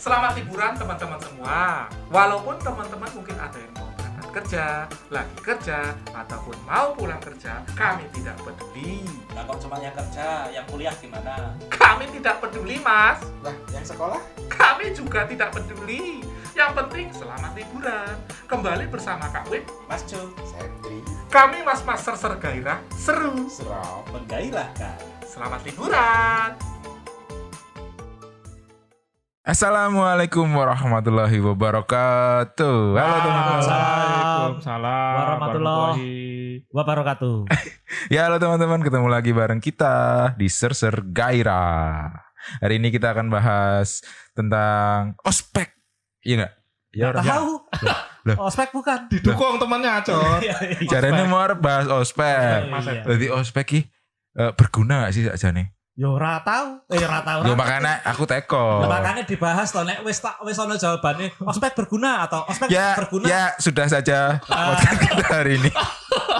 Selamat liburan teman-teman semua. Walaupun teman-teman mungkin ada yang mau berangkat kerja, lagi kerja, ataupun mau pulang kerja, kami tidak peduli. Nah kok cuma yang kerja, yang kuliah gimana? Kami tidak peduli, Mas. Lah, yang sekolah? Kami juga tidak peduli. Yang penting selamat liburan. Kembali bersama Kak Win, Mas Jo, Setri, kami mas-mas ser gairah, seru. Serau. menggairahkan. Selamat liburan. Assalamualaikum warahmatullahi wabarakatuh. Halo teman-teman. Waalaikumsalam warahmatullahi wabarakatuh. Ya halo teman-teman, ketemu lagi bareng kita di Ser Gairah. Hari ini kita akan bahas tentang ospek. Iya enggak? Ya Nggak tahu. Loh. Ospek bukan. Didukung temannya Acot. Caranya mau bahas ospek. Iya. Jadi ospek ki berguna gak sih aja nih? Yo ora tahu. Ora tahu. Ya makanya aku teko. Nah, makanya dibahas to nek wis ono jawabane ospek berguna atau ospek berguna. Ya sudah saja podcast kita hari ini.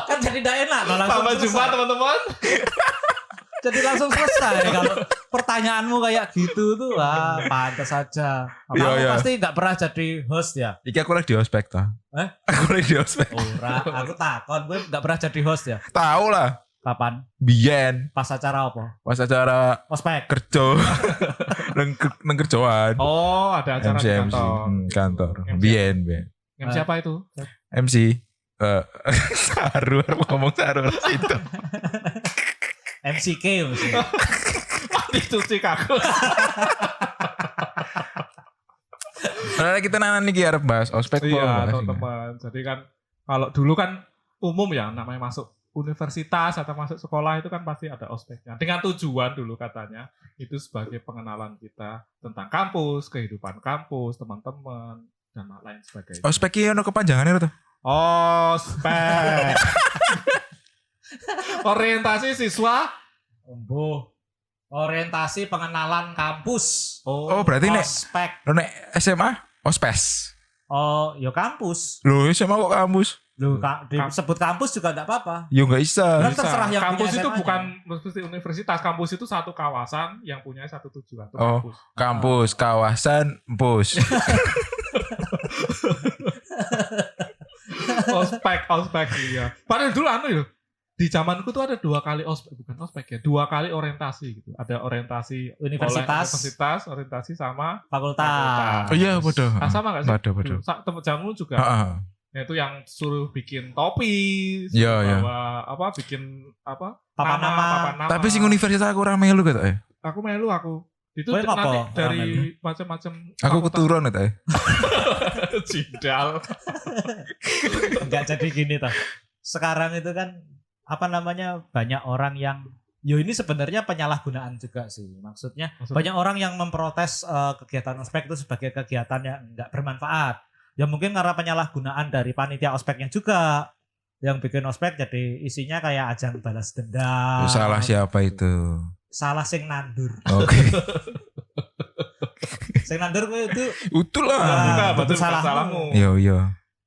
Kan jadi tidak enak kalau langsung Sampai jumpa selesai. teman-teman. Jadi langsung selesai kalau pertanyaanmu kayak gitu tuh wah pantas saja. Kamu Iya. pasti nggak pernah jadi host ya? Iki aku lagi di ospek ta. Aku lagi di ospek. Ora, aku takon gue nggak pernah jadi host ya. Tahu lah. Kapan? Biyen Pas acara apa? pas acara Ospek. kerja neng kerjaan. Oh, ada acara MC di MC kantor. kantor. MC. Biyen. Yang siapa itu? MC Saru aku ngomong Saru itu. MCK mesti. Mati cuci kakus. Nah, kita nana nih arep bahas ospek Iya, bahas teman-teman. Jadi kan kalau dulu kan umum ya namanya masuk universitas atau masuk sekolah itu kan pasti ada ospeknya. Dengan tujuan dulu katanya itu sebagai pengenalan kita tentang kampus, kehidupan kampus, teman-teman dan lain sebagainya. Ospek ki ono kepanjangannya tuh. Ospek. Orientasi siswa. Orientasi pengenalan kampus. Oh, berarti nek Ospek. nek SMA ospes. Oh, yo kampus. Loh, SMA kok kampus? Lu disebut kampus juga enggak apa-apa. Ya enggak bisa. Kan terserah yang Kampus punya itu SMA-nya. bukan mesti universitas. Kampus itu satu kawasan yang punya satu tujuan. Itu Oh. kampus. Kampus, kawasan, bus. Ospek iya. Padahal dulu ya. Di zamanku tuh ada 2 kali ospek, bukan ospek ya, 2 kali orientasi gitu. Ada orientasi Universitas. universitas, orientasi sama Fakultas. Oh iya, bodoh. Ah, sama gak sih? Bodoh. Temen jamu juga. Heeh. Itu yang suruh bikin topi, Iya, suruh iya. bawa bikin Papan nama. Tapi sing universitas aku ora melu gitu ya. Aku melu aku. Itu Kowe nanti apa? dari macam-macam Aku keturun gitu ya. Jindal. Enggak jadi gini toh. Sekarang itu kan banyak orang yang ini sebenarnya penyalahgunaan juga sih. Maksudnya banyak orang yang memprotes kegiatan ospek itu sebagai kegiatan yang enggak bermanfaat. Ya mungkin karena penyalahgunaan dari panitia ospeknya juga. Yang bikin ospek jadi isinya kayak ajang balas dendam. Salah siapa itu? Salah sing nandur. Oke. Sing nandur gue itu Utulah. Ah, betul betul salahmu. salahmu. Iya.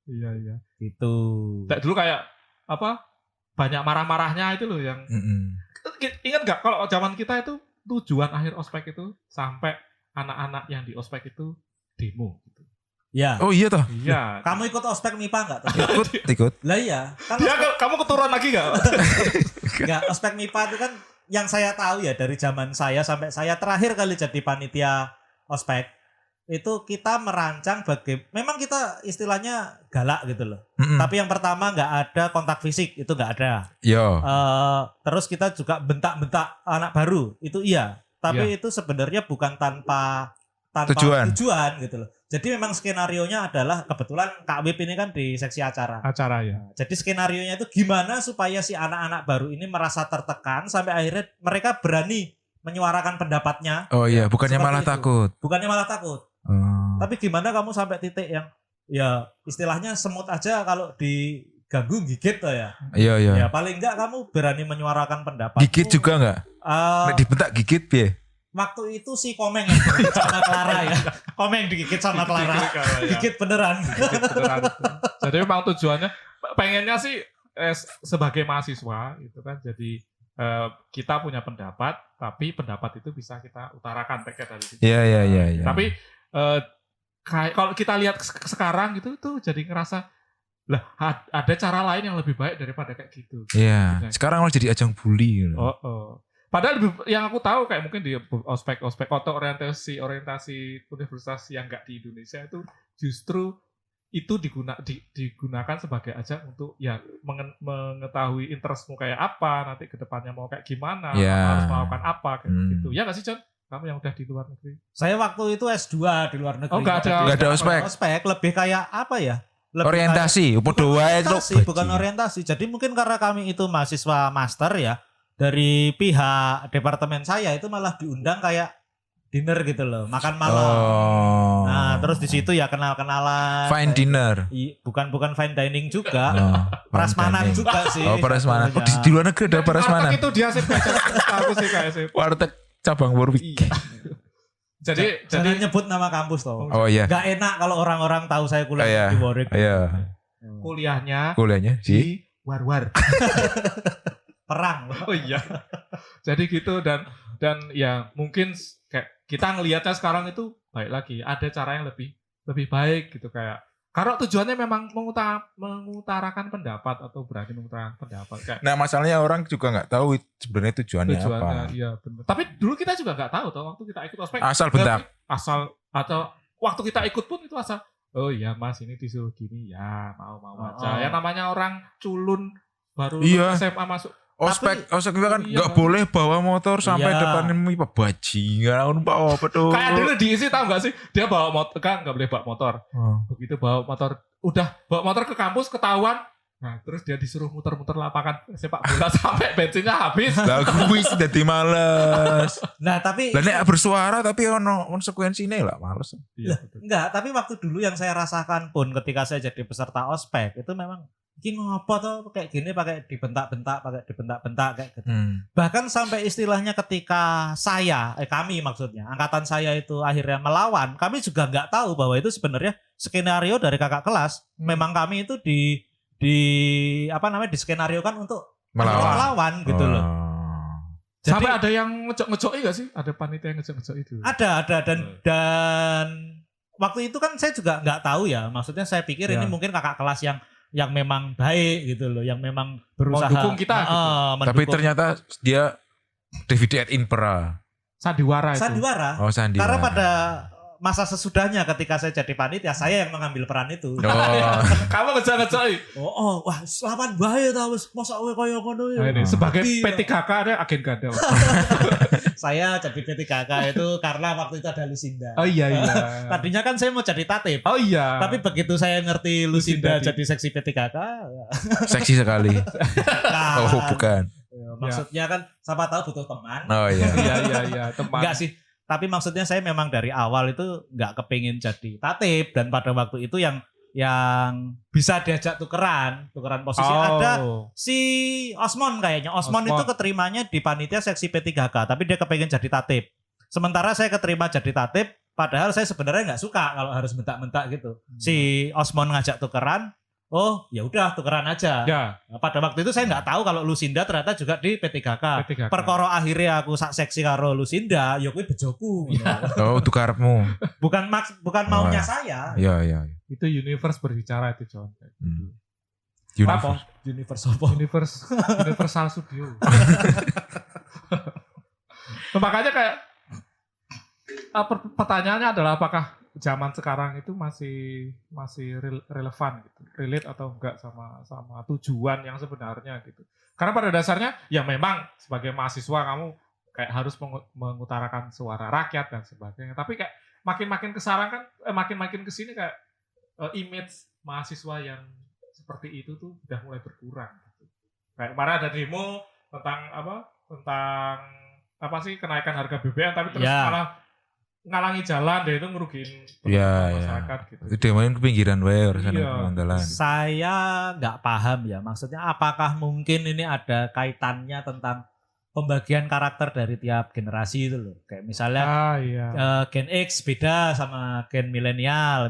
Iya. gitu. Kayak dulu kayak banyak marah-marahnya itu loh yang Mm-mm. ingat gak kalau zaman kita itu tujuan akhir ospek itu sampai anak-anak yang di ospek itu demo gitu. Ya. Oh iya toh. Iya. Kamu ikut ospek MIPA enggak? Ikut. Lah iya. Kan Kamu keturun lagi gak? enggak, ospek MIPA itu kan yang saya tahu ya dari zaman saya sampai saya terakhir kali jadi panitia ospek itu kita merancang memang kita istilahnya galak gitu loh. Mm-mm. Tapi yang pertama nggak ada kontak fisik, itu nggak ada. Yo. Terus kita juga bentak-bentak anak baru, itu iya. Tapi itu sebenarnya bukan tanpa Tujuan. gitu loh. Jadi memang skenarionya adalah kebetulan Kak Wip ini kan di seksi acara. Acara ya. Jadi skenarionya itu gimana supaya si anak-anak baru ini merasa tertekan sampai akhirnya mereka berani menyuarakan pendapatnya. Oh iya, bukannya Seperti malah itu. takut. Bukannya malah takut. Oh. Tapi gimana kamu sampai titik yang ya istilahnya semut aja kalau diganggu gigit tuh ya. Iya. Ya paling enggak kamu berani menyuarakan pendapat. Gigit juga enggak? Nek dibentak gigit piye? Waktu itu si Komeng yang digigit sama Clara ya. Komeng digigit sama Clara. Gigit beneran. Jadi memang tujuannya pengennya sih sebagai mahasiswa itu kan jadi kita punya pendapat, tapi pendapat itu bisa kita utarakan pakai tadi. Iya. Tapi kayak kalau kita lihat sekarang gitu tuh jadi ngerasa lah ada cara lain yang lebih baik daripada kayak gitu. Iya. Sekarang malah jadi ajang bully. Gitu. Padahal yang aku tahu kayak mungkin di ospek atau orientasi universitas yang enggak di Indonesia itu justru itu digunakan sebagai ajang untuk ya mengetahui interestmu kayak apa, nanti ke depannya mau kayak gimana, harus melakukan apa kayak gitu. Ya nggak sih John? Kamu yang udah di luar negeri. Saya waktu itu S2 di luar negeri. Oh nggak ada ospek. Ospek lebih kayak apa ya? Lebih orientasi, bukan orientasi. Jadi mungkin karena kami itu mahasiswa master ya, dari pihak departemen saya itu malah diundang kayak dinner gitu loh, makan malam. Nah, terus di situ ya kenal-kenalan. Fine dinner. Bukan fine dining juga. dining Prasmanan juga sih. Oh, prasmanan. Di luar negeri ada prasmanan. Itu dia sih aku sih kayak sih. Warteg cabang Warwick. Jadi jangan nyebut nama kampus toh. Oh iya. Gak enak kalau orang-orang tahu saya kuliah di Warwick. Iya. Kuliahnya di War. Perang. Oh iya. Jadi gitu dan ya mungkin kayak kita ngelihatnya sekarang itu baik lagi. Ada cara yang lebih baik gitu kayak. Karena tujuannya memang mengutarakan pendapat atau berani mengutarakan pendapat. Kayak, nah masalahnya orang juga nggak tahu sebenarnya tujuannya apa. Iya benar. Tapi dulu kita juga nggak tahu toh waktu kita ikut ospek. Asal bentak. Asal atau waktu kita ikut pun itu asal. Oh iya mas ini disuruh gini ya mau aja. Ya namanya orang culun baru SMA masuk. Ospek kan nggak boleh bawa motor sampai depan ini bajingan apa tuh. Kayak dulu diisi tahu nggak sih dia bawa motor kan nggak boleh bawa motor. Begitu bawa motor udah bawa motor ke kampus ketahuan. Nah terus dia disuruh muter-muter lapangan sepak bola sampai bensinnya habis. Lah kuis dadi males. Nah tapi lah nek bersuara tapi ono konsekuensine lah males. Enggak, tapi waktu dulu yang saya rasakan pun ketika saya jadi peserta ospek itu memang ini ngopo tuh kayak gini pakai dibentak-bentak kayak gitu. Bahkan sampai istilahnya ketika kami maksudnya angkatan saya itu akhirnya melawan, kami juga nggak tahu bahwa itu sebenarnya skenario dari kakak kelas. Memang kami itu diskenariokan untuk melawan gitu loh. Jadi, sampai ada yang ngejok-ngejoki nggak sih? Ada panitia yang ngejok-ngejok itu? Ada dan waktu itu kan saya juga nggak tahu ya. Maksudnya saya pikir ini mungkin kakak kelas yang memang baik gitu loh, yang memang berusaha mendukung kita gitu. Tapi ternyata dia David et Impera. Sandiwara. Oh, sandiwara. Karena pada masa sesudahnya ketika saya jadi panitia, saya yang mengambil peran itu. Kamu ngejak-ngejaki. Wah, lawan bahaya ta wis mosok kowe koyo ngono ya. Sebagai P3K ada agen ganda. Saya jadi P3K itu karena waktu itu ada Lucinda. Oh iya. Tadinya kan saya mau jadi tatip. Oh iya. Tapi begitu saya ngerti Lucinda jadi seksi P3K. Seksi sekali. Nah, oh bukan. Maksudnya kan siapa tahu butuh teman. Oh iya. Iya, teman. Enggak sih. Tapi maksudnya saya memang dari awal itu nggak kepingin jadi tatip dan pada waktu itu yang bisa diajak tukeran posisi ada si Osmon kayaknya. Osmon itu keterimanya di panitia seksi P3K tapi dia kepingin jadi tatip. Sementara saya keterima jadi tatip padahal saya sebenarnya nggak suka kalau harus bentak-bentak gitu. Si Osmon ngajak tukeran. Oh ya udah tukeran aja. Ya. Nah, pada waktu itu saya nggak tahu kalau Lucinda ternyata juga di P3K. Perkara akhirnya aku sak seksi karo Lucinda, ya kuwi bejoku. Oh tukarmu. Bukan maunya saya. Iya. Itu universe berbicara itu John. Universal Studio. Makanya kayak pertanyaannya adalah apakah zaman sekarang itu masih relevan gitu, relate atau enggak sama tujuan yang sebenarnya gitu. Karena pada dasarnya ya memang sebagai mahasiswa kamu kayak harus mengutarakan suara rakyat dan sebagainya. Tapi kayak makin kesana kan makin kesini kayak image mahasiswa yang seperti itu tuh udah mulai berkurang gitu. Kayak kemarin ada demo tentang apa sih kenaikan harga BBM tapi terus malah ngalangi jalan dan itu ngerugiin masyarakat gitu. Itu demonya ke pinggiran wae urusan jalan. Saya nggak paham ya maksudnya apakah mungkin ini ada kaitannya tentang pembagian karakter dari tiap generasi itu loh. Kayak misalnya Gen X beda sama Gen milenial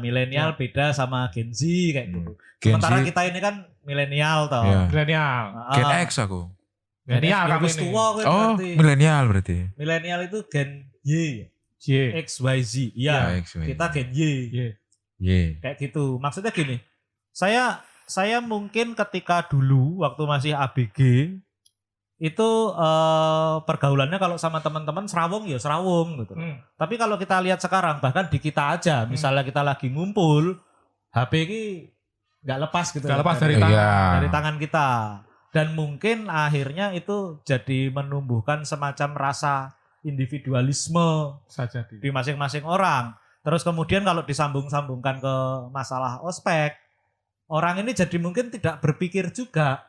beda sama Gen Z kayak gitu. Sementara kita ini kan milenial toh. Milenial. Gen X aku. Milenial kamu ini. Oh, milenial berarti. Milenial itu Gen Y. Y. XYZ. Ya, Iya, XY. kita gen Y. Y. Kayak gitu. Maksudnya gini, saya mungkin ketika dulu waktu masih ABG itu pergaulannya kalau sama teman-teman serawung ya serawung gitu. Tapi kalau kita lihat sekarang bahkan di kita aja, misalnya kita lagi ngumpul, HP ini nggak lepas gitu. Nggak lepas Iya. dari tangan kita. Dan mungkin akhirnya itu jadi menumbuhkan semacam rasa individualisme Saja di masing-masing orang. Terus kemudian kalau disambung-sambungkan ke masalah ospek, orang ini jadi mungkin tidak berpikir juga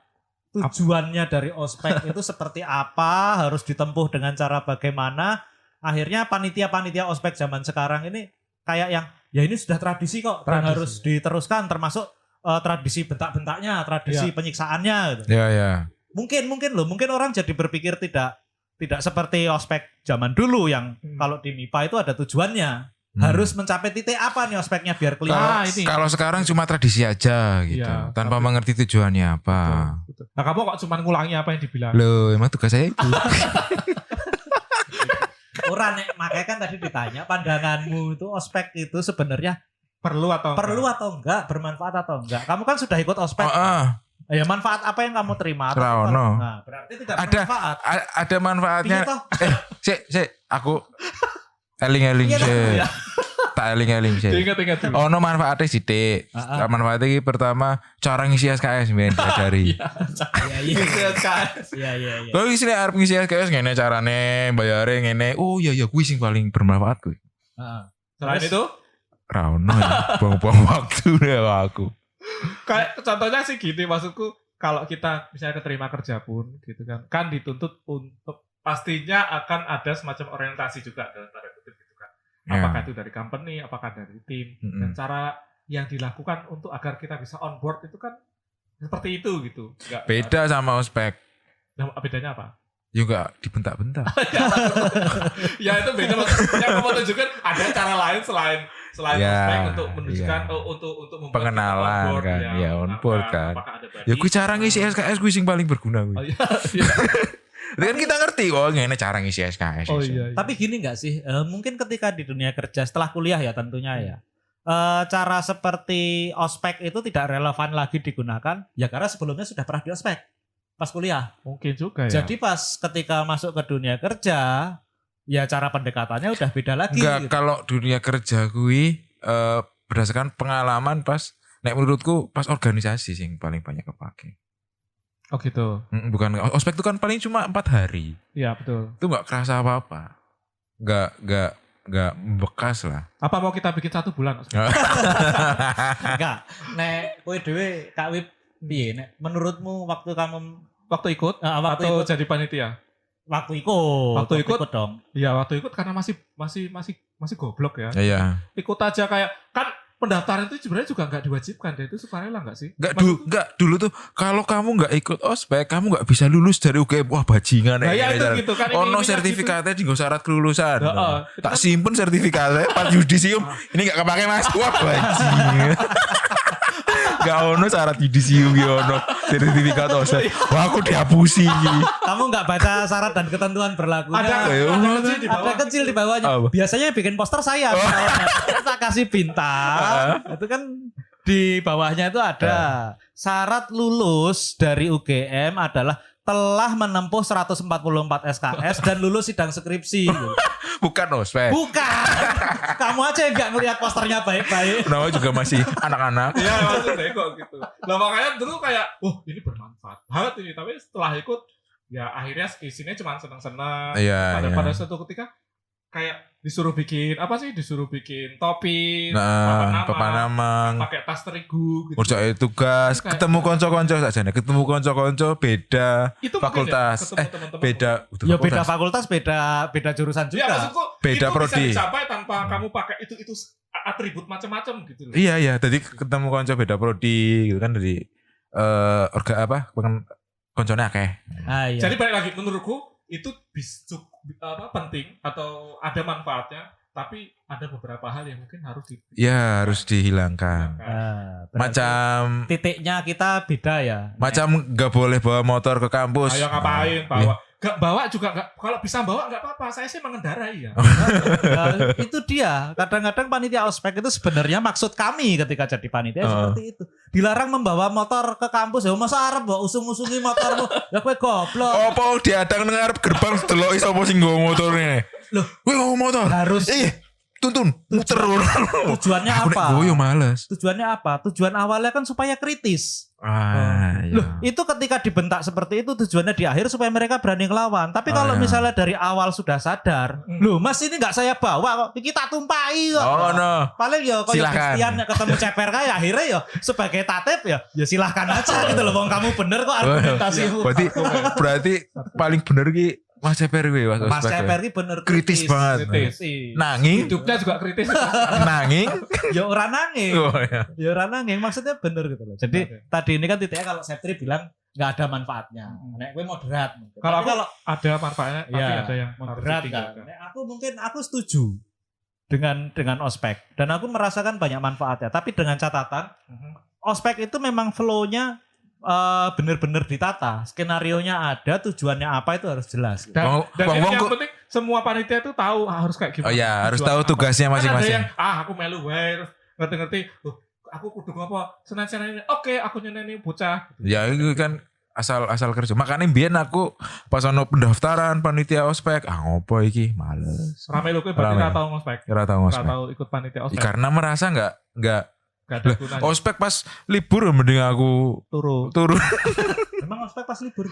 tujuannya dari ospek itu seperti apa, harus ditempuh dengan cara bagaimana. Akhirnya panitia-panitia ospek zaman sekarang ini kayak yang ya ini sudah tradisi kok dan harus diteruskan, termasuk tradisi bentak-bentaknya, tradisi penyiksaannya gitu. Ya. Mungkin orang jadi berpikir tidak seperti ospek zaman dulu yang kalau di MIPA itu ada tujuannya. Harus mencapai titik apa nih ospeknya biar kelihatan. Kalau sekarang cuma tradisi aja gitu, Iya, tanpa tapi- mengerti tujuannya apa. Betul. Nah kamu kok cuma ngulangi apa yang dibilang? Loh, emang tugas saya itu. Orang nek makanya kan tadi ditanya pandanganmu itu ospek itu sebenarnya Perlu atau enggak, bermanfaat atau enggak. Kamu kan sudah ikut ospek. Ya manfaat apa yang kamu terima? Atau Ra ono. Nah, berarti tidak Ada- bermanfaat. Ada manfaatnya. Piye toh? Sik, aku eling-eling Piye toh, sik. ya? Tak eling-eling sik. Ingat dulu. Ono manfaatnya sithik. Manfaatnya iki pertama cara ngisi SKS men diajari. Iya. Kalau ngisi arep ngisi SKS ngene carane, bayare ngene. Oh iya kuwi sing paling bermanfaat kuwi. Heeh. Selain Terus? itu, Ra ono ya, buang-buang waktu deh aku. kayak contohnya sih gini, maksudku kalau kita misalnya keterima kerja pun gitu kan dituntut untuk pastinya akan ada semacam orientasi juga dalam tanda kutip gitu kan. Apakah itu dari company, apakah dari tim, dan cara yang dilakukan untuk agar kita bisa on board itu kan seperti itu gitu. Beda sama ospek. Nah, bedanya apa? Juga dibentak-bentak. Ya itu beda, maksudnya aku mau tunjukkan ada cara lain selain Ya, ospek untuk menunjukkan iya. untuk membuat Pengenalan kita on board, kan, ya on board kan. Apakah ada Ya kuwi cara ngisi body- SKS kuwi sing paling berguna kuwi. Oh iya. Iya. Kan kita ngerti kok ngene cara ngisi SKS. Oh iya. Tapi gini nggak sih? Mungkin ketika di dunia kerja setelah kuliah ya tentunya ya. Cara seperti ospek itu tidak relevan lagi digunakan ya karena sebelumnya sudah pernah di ospek pas kuliah. Mungkin juga ya. Jadi pas ketika masuk ke dunia kerja ya cara pendekatannya udah beda lagi. Enggak, gitu. kalau dunia kerja kuwi berdasarkan pengalaman pas nek menurutku pas organisasi sing paling banyak kepake. Oh gitu. Bukan ospek itu kan paling cuma 4 hari. Iya betul. Itu enggak kerasa apa-apa. Enggak bekas lah. Apa mau kita bikin 1 bulan? Enggak. Nek kowe dhewe Kak Wib piye nek menurutmu waktu kamu Waktu ikut waktu atau ikut jadi panitia? waktu ikut Waktu ikut? dong. Iya waktu ikut karena masih goblok ya. Iya. Ikut aja kayak kan pendaftaran itu sebenarnya juga nggak diwajibkan deh, itu sukarela nggak sih? Enggak dulu tuh kalau kamu enggak ikut ospek kamu enggak bisa lulus dari UGM. Wah bajingan Nah, ya ini itu cara. gitu kan. Ono ini sertifikatnya di syarat kelulusan. Heeh. Tak simpen sertifikatnya pas yudisium. Ini enggak kepake Mas. Wah bajingan. Enggak ono syarat yudisium iki ono sertifikat ospek. Wah aku dihapusi. Kamu nggak baca syarat dan ketentuan berlakunya. Ada kecil di bawah. Ada kecil di bawahnya. Apa? Biasanya yang bikin poster saya. Saya kasih bintang. Itu kan di bawahnya itu ada syarat lulus dari UGM adalah telah menempuh 144 SKS dan lulus sidang skripsi. Bukan ospek. Bukan. Kamu aja yang nggak ngelihat posternya baik-baik. Nama juga masih anak-anak. Iya maksudnya kok gitu. Nah makanya dulu kayak, ini bermanfaat banget ini. Tapi setelah ikut, ya akhirnya isinya cuma seneng-seneng. Iya, Pada iya. suatu ketika kayak disuruh bikin apa sih? Disuruh bikin topi, Nah, papanamang. pakai tas terigu gitu. Ngerjain tugas, Kayak- ketemu konco-konco saja. Ketemu konco-konco beda Itu mungkin fakultas. ya, ketemu teman-teman. Beda Ya beda fakultas, beda jurusan Ya juga. maksudku Beda itu prodi. bisa dicapai tanpa kamu pakai itu atribut macam-macam gitu loh. Iya, tadi ketemu konco beda prodi gitu kan dari koncone akeh. Ah, iya. Jadi balik lagi menurutku itu penting atau ada manfaatnya, tapi ada beberapa hal yang mungkin harus Ya harus dihilangkan. Berarti Macam titiknya kita beda ya. nggak boleh bawa motor ke kampus. Ayo ngapain bawa Gak bawa juga nggak, kalau bisa bawa nggak apa-apa. Saya sih mengendarai ya. Nah, itu dia. Kadang-kadang panitia ospek itu sebenarnya maksud kami ketika jadi panitia seperti itu. Dilarang membawa motor ke kampus. Ya masa arep mbok usung-usungi motormu. Ya kowe goblok. Apa diadang nang ngarep gerbang deloki sapa sing nggawa motore. Loh, kowe nggawa motor. harus Tuntun muter. tujuannya Aku nek apa? nggawa yo males. Tujuannya apa? Tujuan awalnya kan supaya kritis. Iya. Loh, itu ketika dibentak seperti itu tujuannya di akhir supaya mereka berani ngelawan. Tapi kalau misalnya dari awal sudah sadar, loh Mas ini nggak saya bawa kok, kita tumpahi kok. Oh no. Paling ya kalau Silakan. Christian ketemu ceper kayak akhirnya ya sebagai tatip ya silahkan aja gitu loh. Wong kamu bener kok argumentasimu. Berarti paling bener ki Mas Ceper kuwi Mas ceper ini bener kritis banget. Kritis. Nanging Hidupnya juga kritis. nanging Ya orang nanging. oh ya. Ya orang nanging maksudnya bener gitu loh. Jadi tadi ini kan titiknya kalau Septri bilang nggak ada manfaatnya. Nek gue moderat. Mungkin. Kalau Tapi aku ada manfaatnya, tapi ya, ada yang harus moderat kan. ditinggalkan. Nek aku setuju dengan ospek dan aku merasakan banyak manfaatnya. Tapi dengan catatan ospek itu memang flow-nya bener-bener ditata. Skenarionya ada, tujuannya apa itu harus jelas. Dan Wong- ini wong yang kok- penting semua panitia itu tahu harus kayak gimana. Oh ya, harus Tujuan tahu apa. tugasnya Kan ada masing-masing. yang aku melu wae terus ngerti-ngerti. Loh, aku kudu ngopo? Senin-senin ini. Oke, aku nyeneni bocah. Ya itu kan asal kerja. Makanya biyen aku pas ono pendaftaran panitia ospek, ngopo iki males. Rame lho kowe berarti Rame. ora tau ngospek. Ora tau Ora ospek. tau ikut panitia ospek. Karena merasa enggak Gak ada gunanya. ospek pas libur mending aku Turu. turun. Memang ospek pas libur.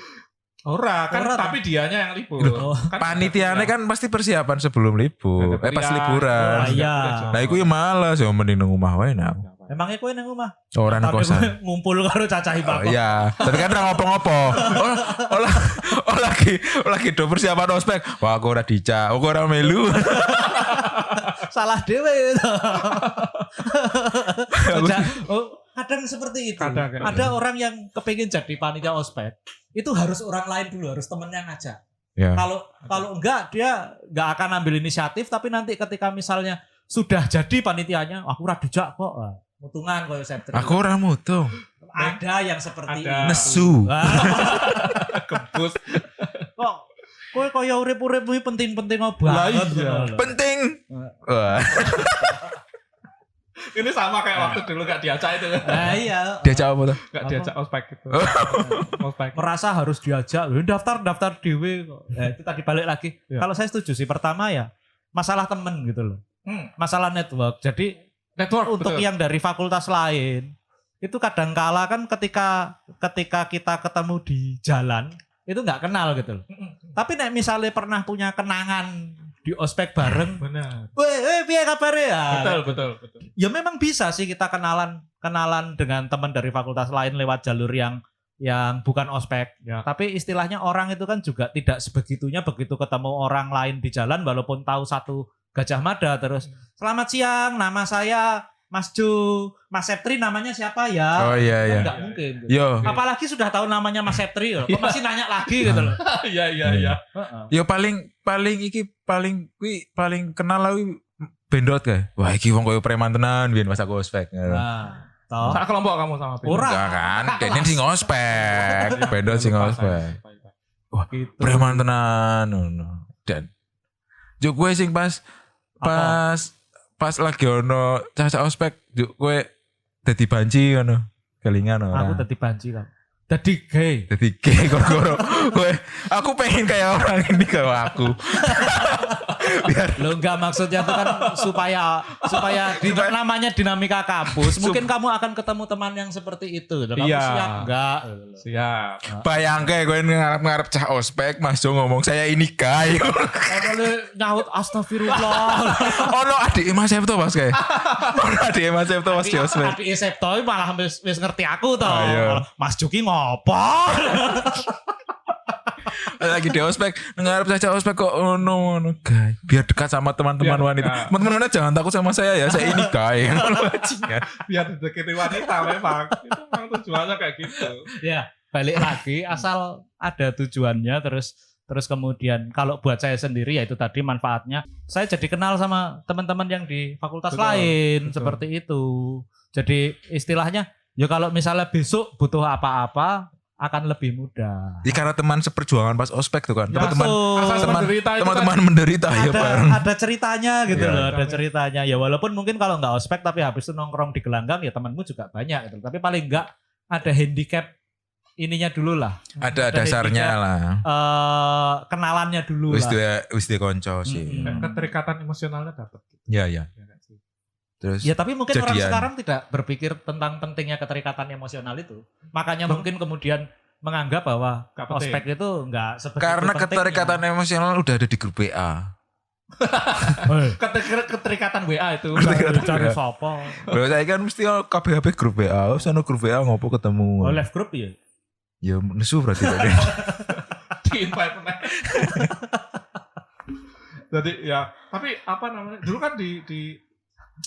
Ora kan, Ora, tapi dianya yang libur. Oh. Kan Panitiane kan pasti persiapan sebelum libur. Ada Pas kuliah. liburan. Oh, iya. Nah, iku ya males ya mending nang omah wae nah. Emangnya kowe nang omah? Ora nang Tapi kosan. kowe ngumpul karo cacah Oh, ibako. iya, tapi kan ora ngopo-ngopo. Lagi do persiapan ospek. Wah, aku ora dicak, aku ora melu. Salah dewe itu. Kadang seperti itu. Kadang, kayak Ada orang yang kepingin jadi panitia ospek, itu harus orang lain dulu, harus temennya ngajak. Ya. Kalau enggak dia enggak akan ambil inisiatif, tapi nanti ketika misalnya sudah jadi panitianya, aku ora dijak kok. Wah, mutungan koyo Septri. Aku ora mutung. Ada yang seperti Ada. itu. Nesu. Wah, kebus. kok kowe koyo urip-urip kuwi penting-penting Lah banget. iya. ngono lho. Penting. Wah, Ini sama kayak waktu dulu gak diajak itu. Nah iya. diajak apa tuh? Gak diajak ospek gitu. Ospek. Merasa harus diajak, daftar dewe kok. Ya, itu tadi balik lagi. Ya. Kalau saya setuju sih, pertama ya masalah temen gitu loh. Masalah network. Jadi Network untuk betul. yang dari fakultas lain itu kadang kala kan ketika kita ketemu di jalan itu nggak kenal gitu loh. Tapi nek misalnya pernah punya kenangan di ospek bareng, Benar. weh piye kabare ya? Betul. Ya memang bisa sih kita kenalan dengan teman dari fakultas lain lewat jalur yang bukan ospek. Ya. Tapi istilahnya orang itu kan juga tidak sebegitunya begitu ketemu orang lain di jalan walaupun tahu satu Gajah Mada terus selamat siang, nama saya Mas Jo, Mas Septri namanya siapa ya? Oh iya iya. Enggak mungkin. Gitu. Yo, Apalagi sudah tahu namanya Mas Septri loh. Kok masih nanya lagi gitu loh. Iya. Heeh. yo paling kenal lah bendot kae. Wah, iki wong koyo preman tenan biyen pas aku ospek. Nah, toh. Sak kelompok kamu sama Bin? Ora. Enggak kan, dene sing ospek. Bendot sing ospek. Wah, Gitu. preman tenan ngono. Dan yo kowe sing pas lagi ono caca ospek yo kowe dadi banci ngono. Kelingan ora. Aku tadi banci kan. Tadi gay. Dadi gay kok kowe. Aku pengen kayak orang ini kayak aku. Lo enggak maksudnya itu kan supaya namanya dinamika kampus. Mungkin kamu akan ketemu teman yang seperti itu. Kamu Iya. siap enggak? Siap. Bayangke kowe ngarep-ngarep cah ospek Mas Jo ngomong saya ini gay. Boleh nyaut astagfirullah. Ono adik Mas Septo Mas kae. Ono adik Mas Septo Mas di ospek. Adik Septo malah wis ngerti aku toh. Ayo. Mas Juki ngopo? Lagi di ospek ngarep caca ospek kok ono gay. Biar dekat sama teman-teman Biar wanita. dekat. Teman-teman wanita jangan takut sama saya ya. Saya ini gay. Bajingan. Biar didekati wanita memang. Itu memang tujuannya kayak gitu. Ya, balik lagi asal ada tujuannya terus kemudian kalau buat saya sendiri ya itu tadi manfaatnya saya jadi kenal sama teman-teman yang di fakultas Betul, lain betul. seperti itu. Jadi istilahnya ya kalau misalnya besok butuh apa-apa akan lebih mudah. Ya karena teman seperjuangan pas ospek tuh kan. Ya, Teman-teman asal teman- menderita itu teman-teman menderita ya bareng. Ada ceritanya gitu Iya. loh, ada ceritanya. Ya walaupun mungkin kalau nggak ospek tapi habis itu nongkrong di gelanggang ya temanmu juga banyak gitu. Tapi paling nggak ada handicap ininya dulu lah. Ada Ada dasarnya handicap. lah. Kenalannya dulu Wis lah. duwe konco sih. Mm-mm. Keterikatan emosionalnya dapat. Ya ya. Ya kan sih? Terus Ya tapi mungkin orang Jadian. sekarang tidak berpikir tentang pentingnya keterikatan emosional itu. Makanya mungkin kemudian menganggap bahwa Nggak penting. ospek itu nggak sebegitu karena pentingnya. keterikatan emosional udah ada di grup WA. Keterikatan WA itu. Keterikatan Cari WA. sopo. Loh saya kan mesti KBHP grup WA. Sono grup WA ngopo ketemu. Oh, live group ya. Ya nesu berarti tadi. Di invite meneh. Jadi ya, tapi apa namanya? Dulu kan di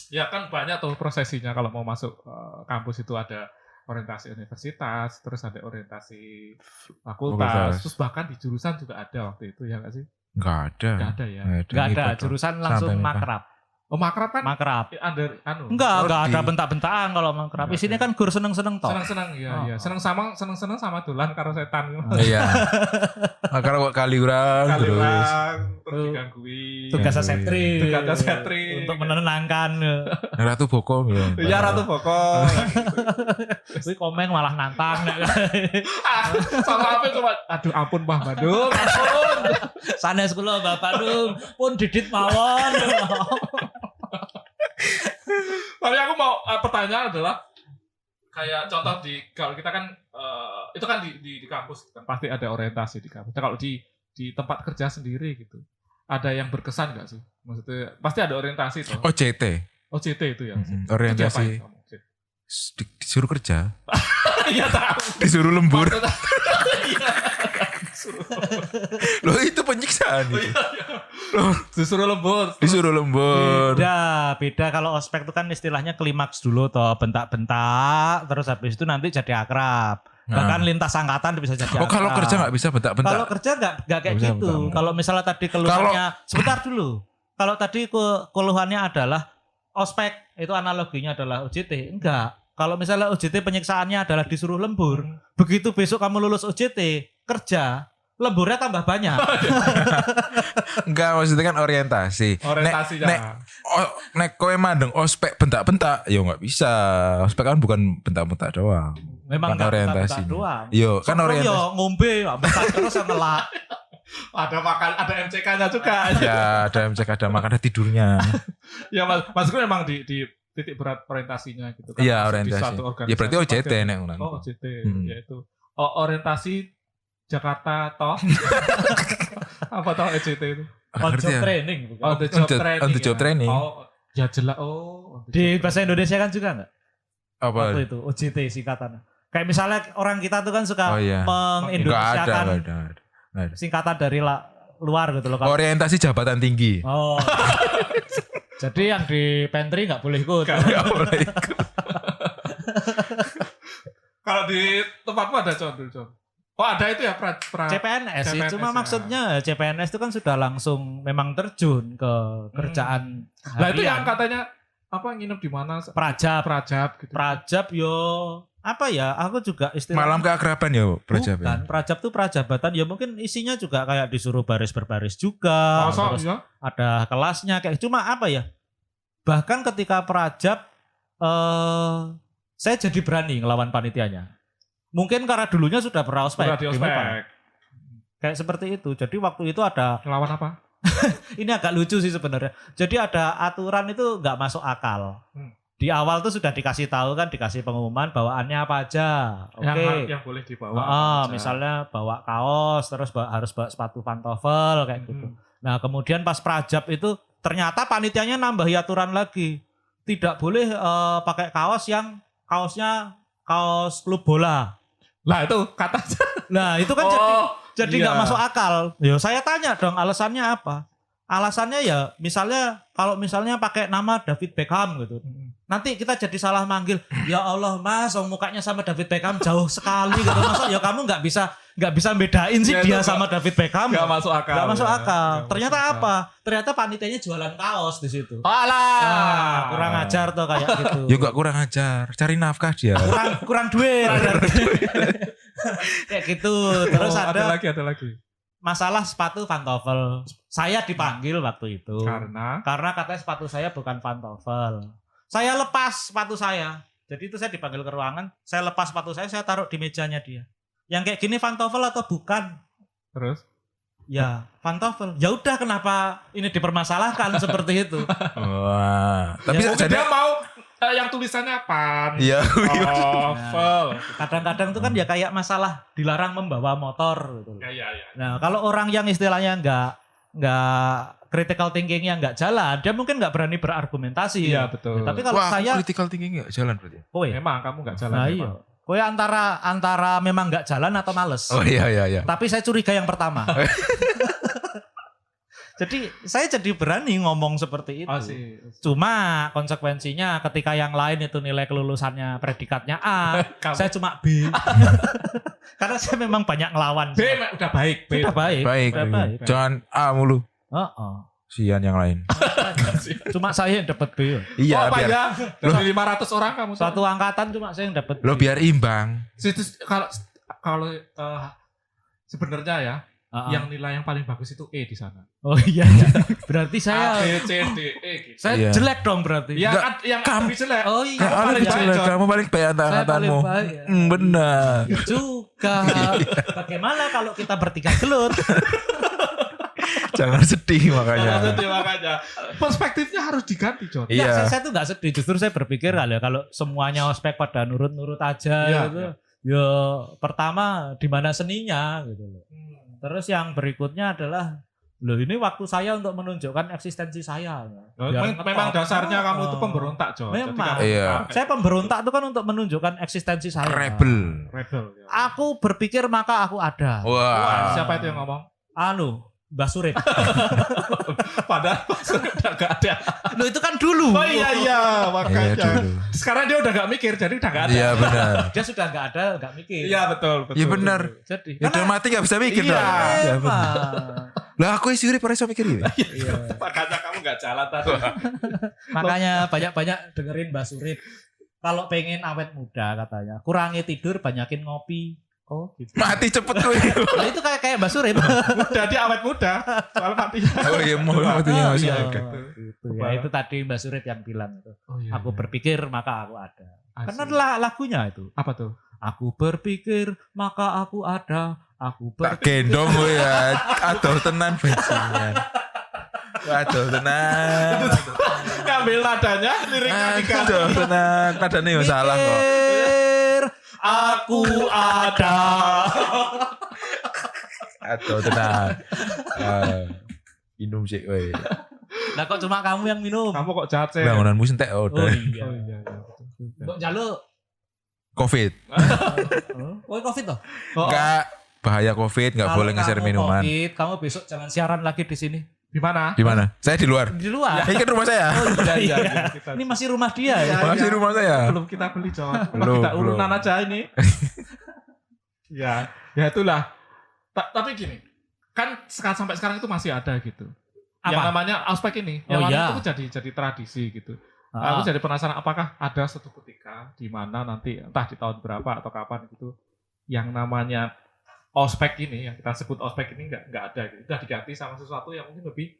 ya kan banyak tuh prosesinya kalau mau masuk kampus itu ada orientasi universitas, terus ada orientasi fakultas, Fakultas. terus bahkan di jurusan juga ada waktu itu ya nggak sih? Enggak ada. Nggak ada ya. Nggak ada Gitu. jurusan langsung Sampai makrab. Oh makrab kan? Makrab. Under anu. Enggak Oh, ada di- bentak-bentakan kalau makrab. Nggak Isinya ada. kan gur seneng-seneng toh. Senang-senang ya, Oh. ya. Senang-senang sama dolan karo setan. Iya. Makanya kok kali urang Kali terus. orang terus digangguin. Tugasnya Iya. setri. Tugasnya setri. Untuk menenangkan. Ratu Boko ya. Ya Ratu Boko. Wih komen malah nantang. Sama apa coba? Aduh ampun Mbah Bandung, ampun. Sanes kula Bapak Dung pun didit mawon. Tapi aku mau pertanyaan adalah kayak contoh kalau kita kan itu kan di kampus kan pasti ada orientasi di kampus. Nah, kalau di tempat kerja sendiri gitu, ada yang berkesan nggak sih? Maksudnya pasti ada orientasi toh. OJT. OJT itu ya. Orientasi disuruh kerja, Iya tahu. disuruh lembur. Maksudnya- Iya. Loh itu penyiksaan itu. Disuruh lembur. Disuruh lembur. Beda kalau ospek itu kan istilahnya klimaks dulu toh, bentak-bentak, terus habis itu nanti jadi akrab. Bahkan lintas angkatan bisa jadi Oh kalau akrab. kerja nggak bisa Kalau bentak-bentak. kerja nggak kayak Nggak bisa gitu. bentak-bentak. Kalau misalnya tadi keluhannya sebentar dulu. Kalau tadi keluhannya adalah ospek itu analoginya adalah OJT. Enggak. Kalau misalnya OJT penyiksaannya adalah disuruh lembur, begitu besok kamu lulus OJT kerja, lemburnya tambah banyak. Enggak maksudnya kan orientasi. Orientasinya. Nek kowe mandeng ospek bentak-bentak, ya nggak bisa. Ospek kan bukan bentak-bentak doang. Memang Bukan nggak orientasi. bentak doang. Yo kan Soalnya orientasi. yo ngombe, bentak terus yang ngelak. Ada MCK-nya juga. Ya ada MCK, ada makan, ada tidurnya. Ya maksudku memang di titik berat orientasinya gitu kan. Iya Di orientasi. suatu organisasi Ya berarti OJT pasti- nek ngono. Oh OJT Hmm. yaitu orientasi Jakarta toh. Apa toh OJT itu? On Ngerti job ya? training. bukan? Oh the job On the- training. on the job ya. training. Oh ya jelas. Oh on the Di job bahasa Indonesia kan juga enggak? Apa? Waktu itu OJT singkatannya. Kayak misalnya orang kita tuh kan suka Oh iya. Enggak ada, mengindonesiakan enggak ada. singkatan dari luar gitu loh. Kalau- Orientasi jabatan tinggi. Oh. Jadi yang di pantry nggak boleh ikut. Enggak boleh ikut. Kalau di tempatmu ada Con. Oh ada itu ya CPNS sih. CPNS, Cuma ya. maksudnya CPNS itu kan sudah langsung memang terjun ke kerjaan Nah itu harian. yang katanya apa nginep di mana? Prajab. Gitu. Prajab yo apa ya? Aku juga istilahnya Malam keakraban ya, Prajab ya. Bukan, Prajab tuh prajabatan ya mungkin isinya juga kayak disuruh baris berbaris juga. Masa Terus ya? ada kelasnya kayak cuma apa ya? Bahkan ketika Prajab saya jadi berani ngelawan panitianya. Mungkin karena dulunya sudah pernah ospek. Sudah di di ospek. Mepan. Kayak seperti itu. Jadi waktu itu ada Ngelawan apa? ini agak lucu sih sebenarnya. Jadi ada aturan itu nggak masuk akal. Di awal tuh sudah dikasih tahu kan, dikasih pengumuman bawaannya apa aja. Oke. Yang boleh dibawa. Ah, apa aja. misalnya bawa kaos, terus harus bawa sepatu pantofel kayak gitu. Nah kemudian pas Prajab itu ternyata panitianya nambahi aturan lagi. Tidak boleh pakai kaosnya kaos klub bola. Lah itu kata. Nah itu kan jadi iya. nggak masuk akal. Yo saya tanya dong alasannya apa? Alasannya ya misalnya kalau misalnya pakai nama David Beckham gitu. Nanti kita jadi salah manggil. Ya Allah Mas, mukanya sama David Beckham jauh sekali gitu. Masa ya kamu nggak bisa bedain sih Ya, dia itu sama David Beckham. Gak masuk akal. Nggak masuk ya. akal. Nggak Ternyata masuk akal. apa? Ternyata panitianya jualan kaos di situ. Alah. Ah, kurang ajar tuh kayak gitu. Ya enggak kurang ajar, cari nafkah dia. kurang duit. Kayak gitu. Terus Oh, ada ada lagi. masalah sepatu pantofel. Saya dipanggil waktu itu. Karena Katanya sepatu saya bukan pantofel. Saya lepas sepatu saya. Jadi itu saya dipanggil ke ruangan, saya lepas sepatu saya taruh di mejanya dia. Yang kayak gini pantofel atau bukan? terus Ya, pantofel. Ya udah kenapa ini dipermasalahkan seperti itu? Wah. Tapi Ya, jadi dia mau yang tulisannya pan. iya. Novel. Kadang-kadang itu kan ya kayak masalah dilarang membawa motor gitu. Ya. Nah, kalau orang yang istilahnya nggak critical thinkingnya nggak jalan, dia mungkin nggak berani berargumentasi. Iya betul. Tapi kalau Wah, saya, critical thinking enggak jalan berarti. kowe, memang kamu nggak jalan. nah memang. iya, kowe antara memang nggak jalan atau males. Oh iya. Tapi saya curiga yang pertama. Jadi saya jadi berani ngomong seperti itu. Oh, sih. Cuma konsekuensinya ketika yang lain itu nilai kelulusannya predikatnya A, Kamu- saya cuma B. Karena saya memang banyak ngelawan. B udah baik. B. Sudah baik. Baik. Sudah baik. Jangan A mulu. Oh. Sian yang lain. Cuma saya yang dapat B. Iya, Oh, apa biar ya? Dari 500 orang kamu. Satu angkatan cuma saya yang dapat B. lo biar imbang. Kalau sebenarnya ya, Ah. yang nilai yang paling bagus itu E di sana. Oh iya. Berarti A, saya B, C, D, E gitu. saya Iya. jelek dong berarti. Yang Enggak, yang lebih jelek. Oh iya. Kamu Kamu paling paling baik, jelek, John. kamu paling baik Saya paling angkatanmu. baik. Ya. Benar. Juga. Bagaimana kalau kita bertiga gelut? Jangan sedih makanya. Makanya perspektifnya harus diganti, John. Iya. Ya, saya tuh nggak sedih. Justru saya berpikir kalau semuanya ospek pada nurut-nurut aja Iya, gitu. iya. Ya pertama di mana seninya gitu loh. Terus yang berikutnya adalah loh ini waktu saya untuk menunjukkan eksistensi saya. Biar Memang ngetop. dasarnya kamu itu Oh. pemberontak, John. Jadi Memang. kamu- Iya. Saya pemberontak itu kan untuk menunjukkan eksistensi saya. Rebel. Rebel. Ya. Aku berpikir maka aku ada. Wah, Wah. siapa itu yang ngomong? Mbak Surip. Padahal udah gak ada. Loh itu kan dulu. Oh iya Iya makanya. dulu. Sekarang dia udah gak mikir, jadi udah gak ada. Iya benar. Dia sudah nggak ada, nggak mikir. Iya betul. Iya benar. Jadi Ya udah mati gak bisa mikir Iya. dong. Ya, benar. memang. Lah aku isi pernah bisa mikir ya. Iya. Makanya kamu gak jalan tadi. Makanya banyak-banyak dengerin Mbak Surip. Kalau pengen awet muda katanya, kurangi tidur, banyakin ngopi. Oh gitu. Mati cepet tuh. Nah itu kayak Mbak Surip. Muda dia awet muda. Soal matinya. Oh iya mau matinya masih Iya, ada. gitu ya. Itu tadi Mbak Surip yang bilang itu. Oh, iya, Aku iya. berpikir maka aku ada. Asik. Karena lagunya itu. Apa tuh? Aku berpikir maka aku ada. Aku Tak berpikir. gendong gue ya. Aduh tenan bajingan. Aduh tenan. Ngambil nadanya, liriknya diganti. Aduh tenan. Nadanya ya salah kok. Mikir, aku ada. Aduh tenan. Minum sih weh. Nah kok cuma kamu yang minum? Kamu kok jahat sih? Bangunanmu sentek Oh udah. iya. Oh iya. Mbok jaluk. Covid. Oh Covid toh? Enggak bahaya Covid, enggak Kalau boleh nge-share kamu minuman. Covid, kamu besok jangan siaran lagi di sini. Di mana? Di mana? Saya di luar. Di luar. Ini kan rumah saya. Iya. Ini masih rumah dia ya. Masih rumah saya. Belum kita beli, John. Belum, Kita urunan belum. aja ini. Ya itulah. Tapi gini, kan sampai sekarang itu masih ada gitu. Yang Apa? namanya ospek ini, Oh, yang iya. itu jadi tradisi gitu. Ah. Aku jadi penasaran apakah ada suatu ketika di mana nanti entah di tahun berapa atau kapan gitu yang namanya ospek ini yang kita sebut ospek ini nggak ada gitu. Udah diganti sama sesuatu yang mungkin lebih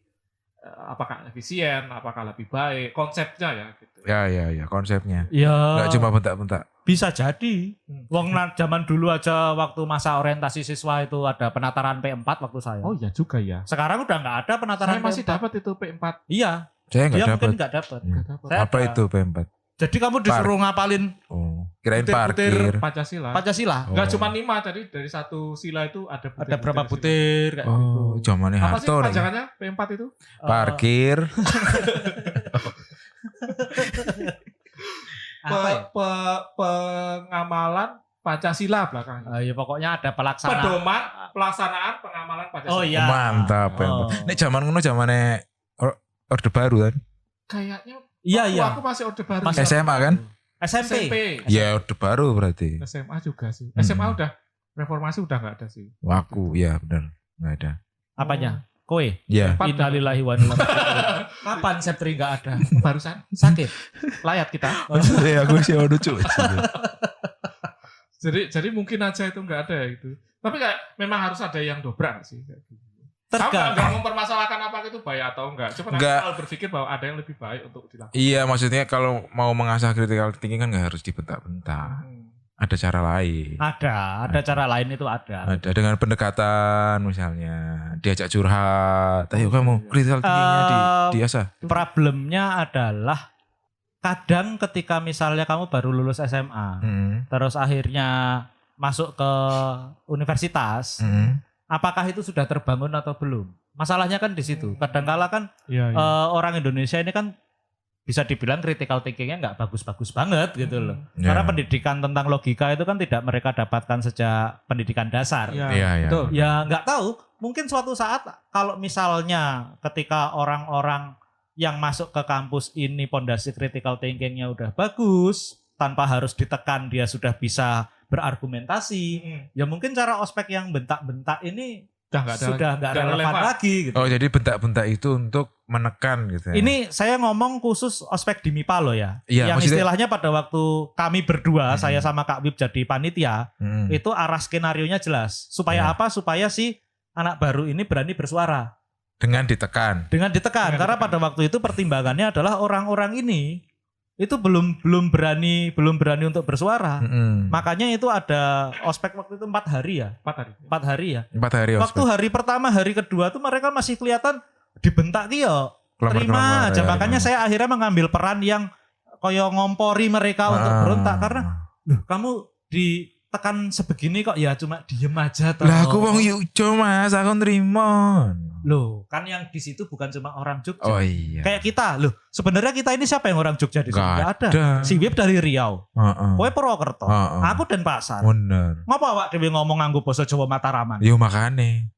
apakah efisien, apakah lebih baik, konsepnya ya gitu. Ya konsepnya. Ya. Enggak cuma bentak-bentak. Bisa jadi. Wong zaman dulu aja waktu masa orientasi siswa itu ada penataran P4 waktu saya. Oh iya juga ya. Sekarang udah nggak ada penataran Saya masih P4. dapat itu P4. Iya. Saya Dia enggak mungkin dapat. nggak dapat. Nggak dapat. Saya Apa ada. itu P4? Jadi kamu disuruh ngapalin Oh, kirain Butir-butir parkir. Pancasila. Pancasila. Oh. Enggak cuma 5 tadi dari satu sila itu ada Ada berapa sila. butir kayak gitu. Oh, zamannya Apa sih Harto nih. panjangannya P4 itu? Parkir. Apa ya? Pengamalan Pancasila belakangnya. Ya pokoknya ada pelaksanaan. Pedoman pelaksanaan pengamalan Pancasila. Oh iya. Mantap P4. Oh. Nek zaman ngono zamane Orde Baru kan. Kayaknya Iya waktu iya. aku masih Orde Baru. Masih SMA kan? SMP. SMP. Ya Orde Baru berarti. SMA juga sih. Hmm. SMA udah reformasi udah nggak ada sih. Waku, ya benar. Enggak ada. Apanya? Kowe? Ya. Empat. Innalillahi wa inna ilaihi raji'un. Kapan Septri nggak ada? Barusan Sakit. layat kita. Ya aku sih lucu. Jadi mungkin aja itu nggak ada itu. Tapi kayak memang harus ada yang dobrak nggak sih? Kayak gitu. Tergantung. Nggak mempermasalahkan apa itu baik atau enggak. Cuma Nggak. kalau berpikir bahwa ada yang lebih baik untuk dilakukan. Iya, maksudnya kalau mau mengasah critical thinking kan nggak harus dibentak-bentak. Ada cara lain. Ada cara lain itu ada. Ada dengan pendekatan misalnya, diajak curhat. Ayo kamu critical thinkingnya diasah. Problemnya adalah kadang ketika misalnya kamu baru lulus SMA, terus akhirnya masuk ke universitas, apakah itu sudah terbangun atau belum? Masalahnya kan di situ. Kadangkala kan orang Indonesia ini kan bisa dibilang critical thinkingnya nggak bagus-bagus banget gitu loh. Karena pendidikan tentang logika itu kan tidak mereka dapatkan sejak pendidikan dasar. Iya. Betul. Ya nggak tahu. Mungkin suatu saat kalau misalnya ketika orang-orang yang masuk ke kampus ini pondasi critical thinkingnya udah bagus, tanpa harus ditekan dia sudah bisa berargumentasi. Ya mungkin cara ospek yang bentak-bentak ini sudah nggak relevan lagi gitu. Oh, jadi bentak-bentak itu untuk menekan gitu ya. Ini saya ngomong khusus ospek di MIPA loh ya. Iya, yang maksudnya- istilahnya pada waktu kami berdua, saya sama Kak Wib jadi panitia, itu arah skenarionya jelas. Supaya apa? Supaya si anak baru ini berani bersuara. Dengan ditekan. Karena pada waktu itu pertimbangannya adalah orang-orang ini itu belum berani untuk bersuara. Makanya itu ada ospek waktu itu 4 hari ya. 4 hari ya. 4 hari Waktu ospek. hari pertama, hari kedua tuh mereka masih kelihatan dibentak dia. Kelamar-kelamar, Terima aja. ya, Makanya terima. saya akhirnya mengambil peran yang koyo ngompori mereka untuk berontak. Karena loh, kamu ditekan sebegini kok ya cuma diem aja toh. Lah aku wong Yogyo Mas, aku nrimo. Loh, kan yang di situ bukan cuma orang Jogja. Oh iya. Kayak kita, loh sebenarnya kita ini siapa yang orang Jogja di sini? Nggak Nggak ada. ada. Si Wib dari Riau, Heeh. kowe Purwokerto, Heeh. aku Denpasar. Bener. Ngapa awak dhewe ngomong nganggo basa Jawa Mataraman? Yo makane.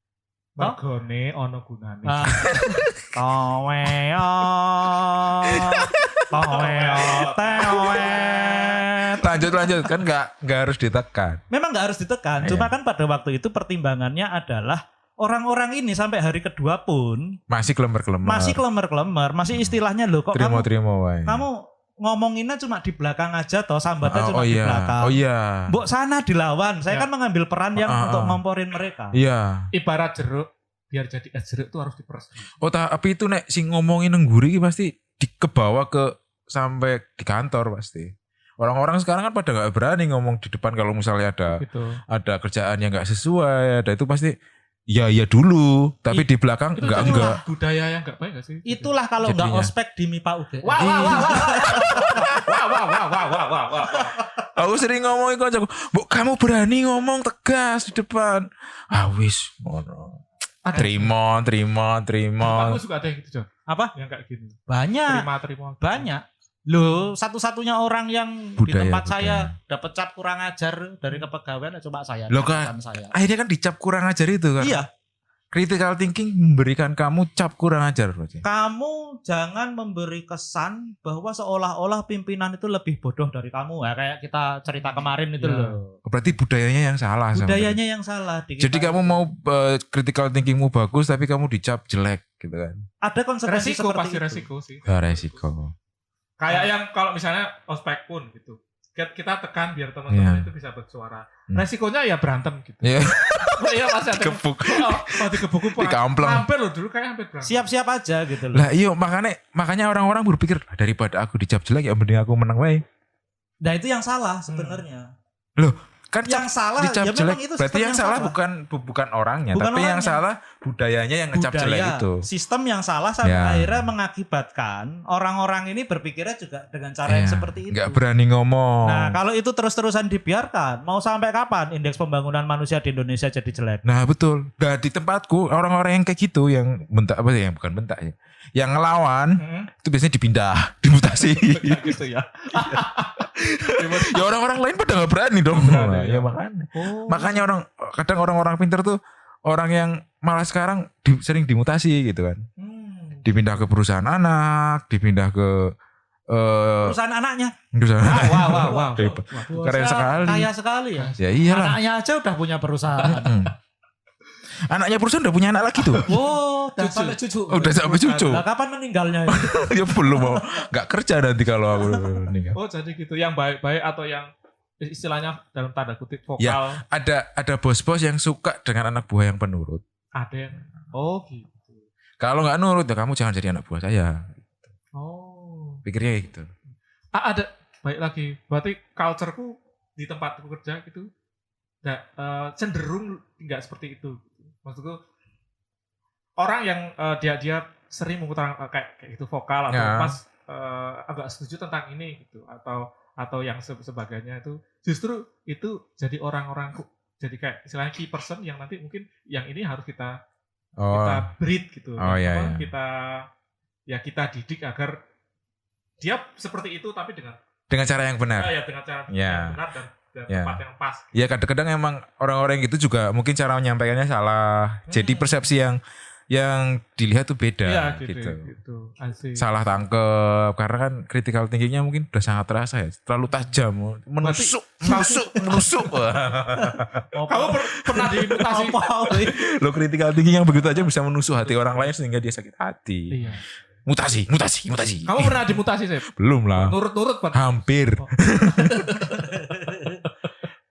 Mergone ono gunane. Toweo, tewet. Lanjut kan nggak harus ditekan. Memang nggak harus ditekan. Iya. Cuma kan pada waktu itu pertimbangannya adalah orang-orang ini sampai hari kedua pun Masih kelemar-kelemar. masih kelemar-kelemar, masih istilahnya loh kok Terima wae. kamu ngomonginnya cuma di belakang aja toh, sambatnya cuma oh di iya. belakang. Oh iya. Mbok sana dilawan. Saya Ya. kan mengambil peran yang untuk ngomporin mereka. Iya. Ibarat jeruk, biar jadi es jeruk itu harus diperes. Oh tapi itu nek sing ngomongin nang guri iki pasti kebawa ke sampai di kantor pasti. Orang-orang sekarang kan pada nggak berani ngomong di depan kalau misalnya Gitu. ada kerjaan yang nggak sesuai, ada itu pasti ya dulu, tapi di belakang Itu enggak. itulah budaya yang enggak baik gak sih? Itulah kalau nggak Jadinya. ospek di MIPA UGM. Wah. Aku sering ngomongin kancaku, "Bu, kamu berani ngomong tegas di depan." Ah wis, ngono. Terima. Aku suka ada yang gitu, John. Apa? Yang kayak gini. Banyak. Terima. Banyak. Loh, satu-satunya orang yang di Budaya, tempat budaya. saya dapat cap kurang ajar dari kepegawaian cuma saya. Loh, bukan saya. Akhirnya kan dicap kurang ajar itu kan. Iya, Critical thinking memberikan kamu cap kurang ajar berarti. kamu jangan memberi kesan bahwa seolah-olah pimpinan itu lebih bodoh dari kamu. Ya, kayak kita cerita kemarin itu Iya. loh. Berarti budayanya yang salah. sama Budayanya yang salah. Di Jadi kita kamu itu. mau critical thinkingmu bagus tapi kamu dicap jelek gitu kan. ada konsekuensi Resiko seperti pasti itu. resiko sih. Ya resiko. Kayak yang kalau misalnya ospek pun gitu. Kita tekan biar teman-teman Iya. itu bisa bersuara. Resikonya ya berantem gitu. Iya. Iya masih ada. Kepuk. Oh, dikebuk Dikampleng. Hampir loh dulu kayak hampir berantem. Siap-siap aja gitu loh. Lah iya makanya orang-orang berpikir daripada aku dicap jelek ya mending aku menang wae. Nah itu yang salah sebenarnya. Loh, kan Yang salah dicap ya jelek memang itu berarti sistem yang salah bukan orangnya, Bukan tapi yang orangnya. salah budayanya yang ngecap jelek itu. Sistem yang salah sampai Ya. akhirnya mengakibatkan orang-orang ini berpikirnya juga dengan cara yang Iya, seperti itu. nggak berani ngomong. Nah, kalau itu terus-terusan dibiarkan, mau sampai kapan indeks pembangunan manusia di Indonesia jadi jelek? Nah betul. Nah di tempatku orang-orang yang kayak gitu yang bentak apa sih yang bukan bentak ya, yang ngelawan itu biasanya dipindah, dimutasi. Gitu ya. Ya orang-orang lain pada nggak berani dong. Berani, Ya ya. makanya kadang orang-orang pintar tuh orang yang malah sekarang sering dimutasi gitu kan. Dipindah ke perusahaan anak, dipindah ke Perusahaan anaknya. perusahaan anak. Wow. Hebat. Keren Bosnya sekali. Kaya sekali ya. Ya iyalah. Anaknya aja udah punya perusahaan. Anaknya perusahaan udah punya anak lagi tuh. Oh, udah sampai cucu. Udah sampai cucu. Lah kapan meninggalnya itu? Ya belum mau. Nggak kerja nanti kalau aku meninggal. Oh jadi gitu. Yang baik-baik atau yang istilahnya dalam tanda kutip vokal. Ya. Ada bos-bos yang suka dengan anak buah yang penurut. Ada yang gitu. Kalau nggak nurut ya kamu jangan jadi anak buah saya. Oh. Pikirnya gitu. Ada baik lagi. Berarti culture-ku di tempatku kerja gitu cenderung nggak seperti itu. Maksudku orang yang dia sering mengutarakan kayak gitu vokal atau Ya. pas agak setuju tentang ini gitu atau yang sebagainya itu justru itu jadi orang-orang jadi kayak istilahnya key person yang nanti mungkin yang ini harus kita breed gitu. Oh, iya, iya. Kita didik agar dia seperti itu tapi dengan Dengan cara yang benar. dengan cara Ya. yang benar dan Ya. tempat yang pas. Ya kadang-kadang emang orang-orang gitu juga mungkin cara menyampaikannya salah. Jadi persepsi yang dilihat tuh beda Iya gitu. gitu. Asik. Salah tangkep karena kan critical thinking-nya mungkin udah sangat terasa ya. Terlalu tajam, menusuk. Kamu pernah dimutasi? Lo critical thinking yang begitu aja bisa menusuk hati orang lain sehingga dia sakit hati. Iya. Mutasi. Kamu pernah dimutasi, Sep? Belum lah. Nurut-nurut, Pak. Hampir.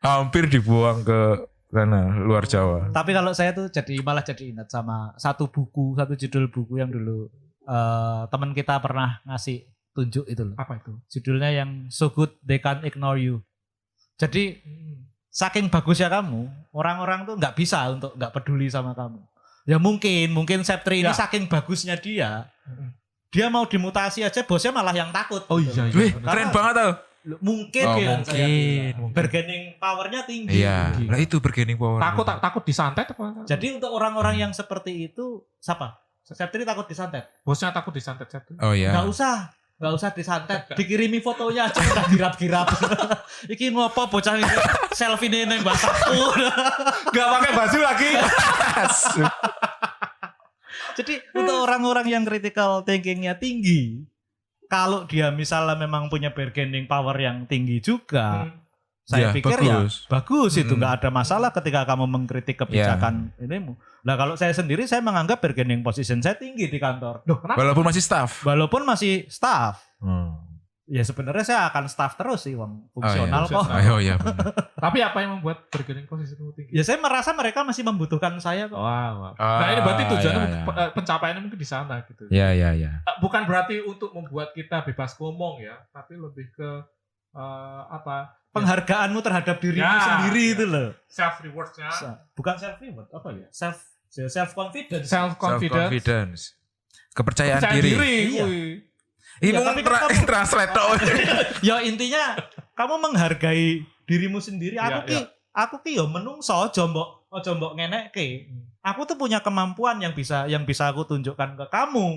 Hampir dibuang ke sana luar Jawa. Tapi kalau saya tuh malah jadi ingat sama satu judul buku yang dulu teman kita pernah ngasih tunjuk itu loh. Apa itu? Judulnya yang So Good They Can't Ignore You. Jadi saking bagusnya kamu, orang-orang tuh nggak bisa untuk nggak peduli sama kamu. Ya mungkin Septri ini Ya. saking bagusnya dia mau dimutasi aja bosnya malah yang takut. Oh gitu. iya. Wih, Karena keren banget tau. Mungkin Oh, ya, mungkin, saya bilang. mungkin. Bargaining powernya tinggi. Iya, lah itu bargaining power. Takut disantet apa? Jadi untuk orang-orang yang seperti itu, siapa? Septri takut disantet? Bosnya takut disantet, Sep. Oh iya. Nggak usah disantet, dikirimi fotonya aja udah girap-girap. Iki ngopo bocah ini selfie nih neng basahku. Gak pakai baju lagi. Jadi untuk orang-orang yang critical thinkingnya tinggi, kalau dia misalnya memang punya bargaining power yang tinggi juga, saya Ya, pikir bagus itu nggak ada masalah ketika kamu mengkritik kebijakan inimu. Nah kalau saya sendiri saya menganggap bargaining position saya tinggi di kantor. Duh, kenapa? Walaupun masih staff. Walaupun masih staff. Ya sebenarnya saya akan staff terus sih, wong fungsional kok. Oh iya benar. Tapi apa yang membuat bargaining position tinggi? Ya saya merasa mereka masih membutuhkan saya kok. Wow. Nah ini berarti tujuannya pencapaiannya mungkin di sana gitu. Iya. Bukan berarti untuk membuat kita bebas ngomong ya, tapi lebih ke Penghargaanmu terhadap dirimu sendiri itu loh. self rewardnya. Bukan self reward, apa ya? Self confidence. Self confidence. Kepercayaan diri. Iya. Ini Ya, mau tapi kan kamu- translate tok. Ya intinya kamu menghargai dirimu sendiri. Iya, Aku ki yo menungso ojo mbok ngenekke. Aku tuh punya kemampuan yang bisa aku tunjukkan ke kamu.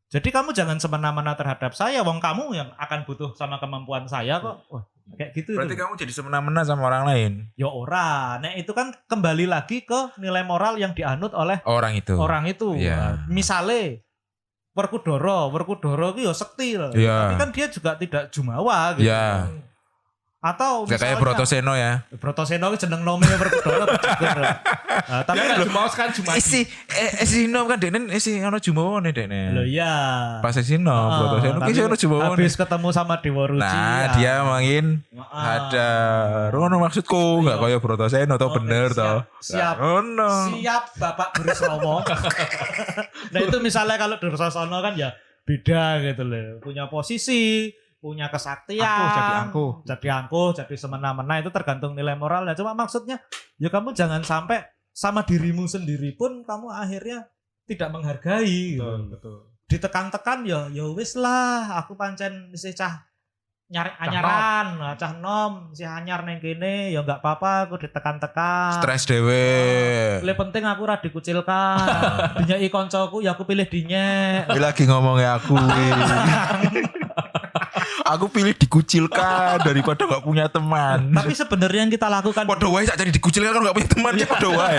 Jadi kamu jangan semena-mena terhadap saya, wong kamu yang akan butuh sama kemampuan saya kok. Wah, kayak gitu. Berarti tuh. kamu jadi semena-mena sama orang lain. Ya ora. Nah itu kan kembali lagi ke nilai moral yang dianut oleh Orang itu. orang itu. Iya. Misalnya Werkudara ki yo sekti loh. Iya. Tapi kan dia juga tidak jumawa gitu. Iya. Atau Gak kayak Brotoseno ya. Brotoseno ki jeneng nome Werkudara. Nah, tapi Tapi kan kan cuma kan cuma Isi nom kan denen isi ono jumawone denen. loh iya. Pas isi nom Brotoseno Tapi ki ono jumawone. habis ketemu sama Dewa Ruci. Nah, ya. dia main Ah. ada ngono maksudku enggak kayak Brotoseno to Oke, bener to. siap. Ngono. Siap Bapak Dursromo. Nah itu misalnya kalau Dursromo kan ya beda gitu loh. Punya posisi, punya kesaktian. Jadi angkuh, jadi semena-mena itu tergantung nilai moralnya. Cuma maksudnya ya kamu jangan sampai sama dirimu sendiri pun kamu akhirnya tidak menghargai. betul. Ditekan-tekan ya wis lah. Aku pancen isih cah nyari anyaran, cah nom, si anyar neng kene ya enggak apa-apa aku ditekan-tekan. Stres dhewe. Le penting aku ora dikucilkan. Dinyai koncoku ya aku pilih dinyek. Ini lagi ngomongnya aku. Aku pilih dikucilkan daripada gak punya teman. Tapi sebenarnya yang kita lakukan Podo wae sak jadi dikucilkan kalau gak punya teman ya podo wae.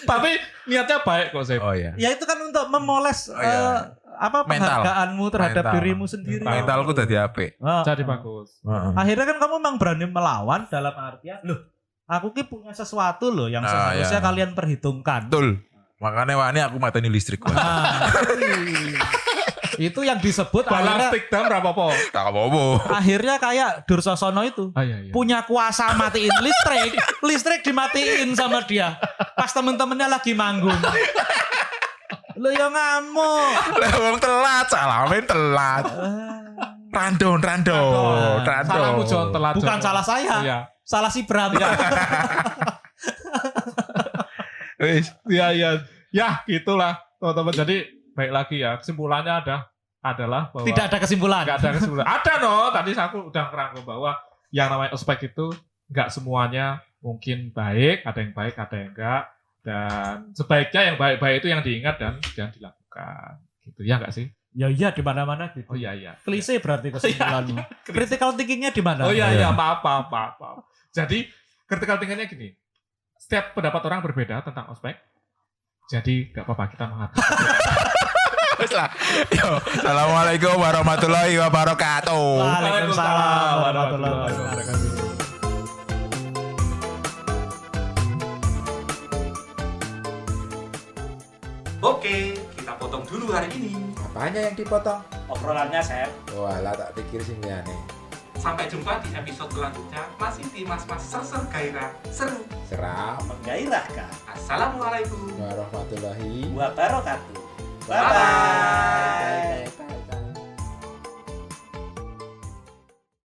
Tapi niatnya baik kok, Sep. Oh iya. ya itu kan untuk memoles Oh, iya. apa penghargaanmu terhadap Mental. dirimu sendiri. Mentalku tadi apik. Jadi bagus. Akhirnya kan kamu memang berani melawan dalam artian loh aku ki punya sesuatu loh yang Ah, seharusnya iya. kalian perhitungkan. Betul. Makanya wani aku mateni listrik. Nah, Itu yang disebut Balang akhirnya, stick down berapa po? Tak apa-apa. akhirnya kayak Dursosono itu. Iya. Punya kuasa matiin listrik dimatiin sama dia pas temen-temennya lagi manggung. Lo ya ngamuk. Lah wong telat, salamin telat. Randon. Salahmu Jon telat. Bukan Jon. salah saya, Iya. salah si Bram. Wis, Iya. Ya, gitulah teman-teman. Jadi baik lagi ya. Kesimpulannya adalah bahwa Tidak ada kesimpulan. nggak ada kesimpulan. Ada tadi aku udah ngerangkum bahwa yang namanya ospek itu nggak semuanya mungkin baik, ada yang baik, ada yang enggak. Dan sebaiknya yang baik-baik itu yang diingat dan jangan dilakukan. Gitu ya nggak sih? Ya iya di mana-mana gitu. Oh iya. Klise berarti kesimpulanmu. Critical thinkingnya di mana? Oh iya, maaf. Jadi critical thinkingnya gini. Setiap pendapat orang berbeda tentang ospek. Jadi nggak apa-apa kita menghargai. wis lah. Yo, assalamualaikum warahmatullahi wabarakatuh. Waalaikumsalam warahmatullahi wabarakatuh. Oke, kita potong dulu hari ini. Apanya yang dipotong? Obrolannya Sep. Walah tak pikir sih aneh. Sampai jumpa di episode selanjutnya. Masih di Mas-Mas Ser-Ser Gairah Seru. Seram. Menggairahkan. Assalamualaikum Warahmatullahi Wabarakatuh. Bye-bye.